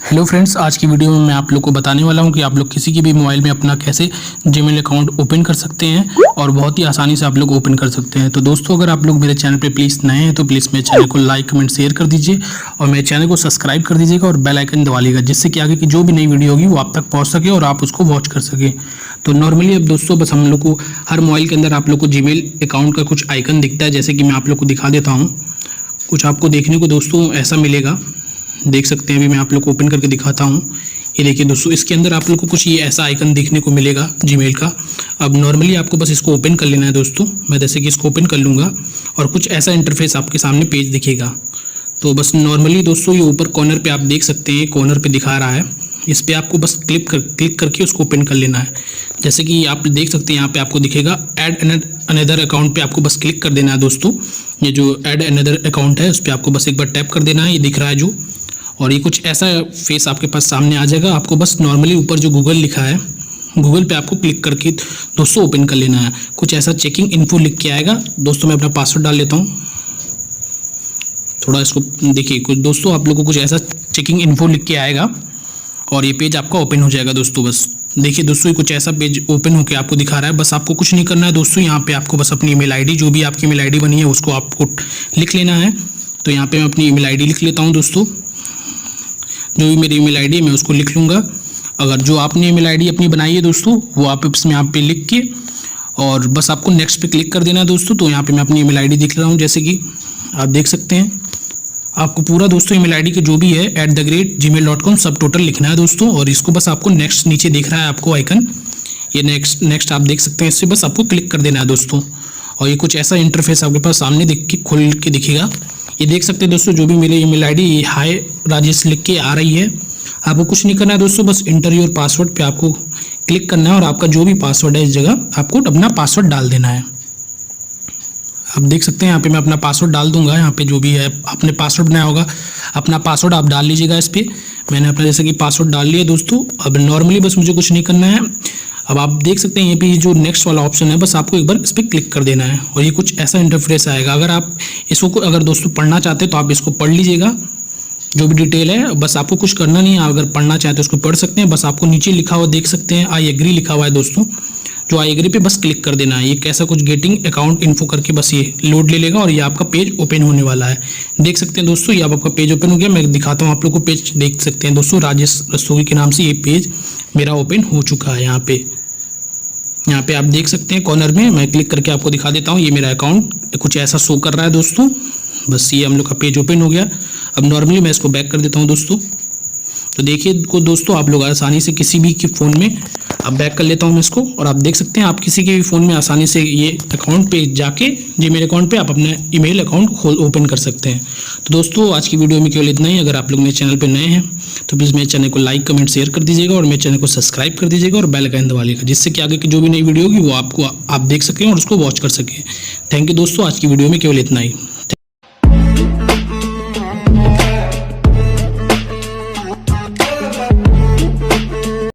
Hello friends, आज की video में मैं आप लोग को बताने वाला हूं कि आप लोग किसी की भी मोबाइल में अपना कैसे जीमेल अकाउंट ओपन कर सकते हैं और बहुत ही आसानी से आप लोग ओपन कर सकते हैं। तो दोस्तों, अगर आप लोग मेरे चैनल पे प्लीज़ नए हैं तो प्लीज़ मेरे चैनल को लाइक कमेंट शेयर कर दीजिए और मेरे चैनल को सब्सक्राइब कर दीजिएगा और बेल आइकन दबा लीजिएगा, जिससे कि आगे की जो भी नई वीडियो होगी वो आप तक पहुँच सके और आप उसको वॉच कर सकें। तो नॉर्मली अब दोस्तों बस हम लोग को हर मोबाइल के अंदर आप लोग को जीमेल अकाउंट का कुछ आइकन दिखता है, जैसे कि मैं आप लोग को दिखा देता हूँ। कुछ आपको देखने को दोस्तों ऐसा मिलेगा, देख सकते हैं। अभी मैं आप लोग को ओपन करके दिखाता हूँ। ये देखिए दोस्तों, इसके अंदर आप लोग को कुछ ये ऐसा आइकन देखने को मिलेगा जीमेल का। अब नॉर्मली आपको बस इसको ओपन कर लेना है दोस्तों। मैं जैसे कि इसको ओपन कर लूँगा और कुछ ऐसा इंटरफेस आपके सामने पेज दिखेगा। तो बस नॉर्मली दोस्तों ये ऊपर कॉर्नर पे आप देख सकते हैं, कॉर्नर पे दिखा रहा है, इस पर आपको बस क्लिक करके उसको ओपन कर लेना है। जैसे कि आप देख सकते हैं यहाँ पे आपको दिखेगा ऐड अनदर अकाउंट पे आपको बस क्लिक कर देना है दोस्तों। ये जो ऐड अनदर अकाउंट है उस पर आपको बस एक बार टैप कर देना है, ये दिख रहा है जो, और ये कुछ ऐसा फेस आपके पास सामने आ जाएगा। आपको बस नॉर्मली ऊपर जो गूगल लिखा है, गूगल पे आपको क्लिक करके दोस्तों ओपन कर लेना है। कुछ ऐसा चेकिंग इन्फो लिख के आएगा दोस्तों। मैं अपना पासवर्ड डाल लेता हूँ, थोड़ा इसको देखिए। कुछ दोस्तों आप लोगों को कुछ ऐसा चेकिंग इन्फो लिख के आएगा और ये पेज आपका ओपन हो जाएगा दोस्तों। बस देखिए दोस्तों, ये कुछ ऐसा पेज ओपन होकर आपको दिखा रहा है। बस आपको कुछ नहीं करना है दोस्तों, यहाँ पे आपको बस अपनी ईमेल आईडी, जो भी आपकी ईमेल आईडी बनी है उसको आपको लिख लेना है। तो यहाँ पे मैं अपनी ईमेल आईडी लिख लेता हूँ दोस्तों। जो भी मेरी ईमेल आईडी है मैं उसको लिख लूँगा। अगर जो आपने ईमेल आईडी अपनी बनाई है दोस्तों वो आप इसमें यहाँ पे लिख के और बस आपको नेक्स्ट पे क्लिक कर देना है दोस्तों। तो यहाँ पे मैं अपनी ईमेल आईडी लिख रहा हूँ, जैसे कि आप देख सकते हैं। आपको पूरा दोस्तों ईमेल आईडी के जो भी है @gmail.com सब टोटल लिखना है दोस्तों। और इसको बस आपको नेक्स्ट नीचे दिख रहा है आपको आइकन, ये नेक्स्ट आप देख सकते हैं, इससे बस आपको क्लिक कर देना है दोस्तों। और ये कुछ ऐसा इंटरफेस आपके पास सामने दिख के खुल के दिखेगा। ये देख सकते हैं दोस्तों, जो भी मेरी ईमेल आईडी हाय राजेश लिख के आ रही है। आपको कुछ नहीं करना है दोस्तों, बस इंटर योर पासवर्ड पे आपको क्लिक करना है और आपका जो भी पासवर्ड है इस जगह आपको अपना पासवर्ड डाल देना है। आप देख सकते हैं यहाँ पे मैं अपना पासवर्ड डाल दूंगा। यहाँ पे जो भी है आपने पासवर्ड बनाया होगा, अपना पासवर्ड आप डाल लीजिएगा इस पर। मैंने अपना जैसे कि पासवर्ड डाल लिया दोस्तों। अब नॉर्मली बस मुझे कुछ नहीं करना है। अब आप देख सकते हैं यहाँ पे जो नेक्स्ट वाला ऑप्शन है, बस आपको एक बार इस पर क्लिक कर देना है और ये कुछ ऐसा इंटरफेस आएगा। अगर आप इसको अगर दोस्तों पढ़ना चाहते हैं तो आप इसको पढ़ लीजिएगा, जो भी डिटेल है। बस आपको कुछ करना नहीं है, अगर पढ़ना चाहते हैं उसको पढ़ सकते हैं। बस आपको नीचे लिखा हुआ देख सकते हैं आई एग्री लिखा हुआ है दोस्तों, जो आई एग्री पे बस क्लिक कर देना है। ये कैसा कुछ गेटिंग अकाउंट इन्फो करके बस ये लोड ले लेगा और ये आपका पेज ओपन होने वाला है। देख सकते हैं दोस्तों, ये आपका पेज ओपन हो गया। मैं दिखाता हूँ आप लोग को पेज, देख सकते हैं दोस्तों, राजेश रस्तोगी के नाम से ये पेज मेरा ओपन हो चुका है। यहाँ पे आप देख सकते हैं कॉर्नर में, मैं क्लिक करके आपको दिखा देता हूँ। ये मेरा अकाउंट कुछ ऐसा शो कर रहा है दोस्तों। बस ये हम लोग का पेज ओपन हो गया। अब नॉर्मली मैं इसको बैक कर देता हूँ दोस्तों। तो देखिए को दोस्तों, आप लोग आसानी से किसी भी के फ़ोन में अब बैक कर लेता हूँ मैं इसको, और आप देख सकते हैं आप किसी के भी फ़ोन में आसानी से ये अकाउंट पे जाके जीमेल अकाउंट पे आप अपना ईमेल अकाउंट ओपन कर सकते हैं। तो दोस्तों आज की वीडियो में केवल इतना ही। अगर आप लोग मेरे चैनल पे नए हैं तो प्लीज़ मेरे चैनल को लाइक कमेंट शेयर कर दीजिएगा और मेरे चैनल को सब्सक्राइब कर दीजिएगा और बेल आइकन दबा लीजिएगा, जिससे कि आगे की जो भी नई वीडियो होगी वो आप देख सकें और उसको वॉच कर सकें। थैंक यू दोस्तों, आज की वीडियो में केवल इतना ही।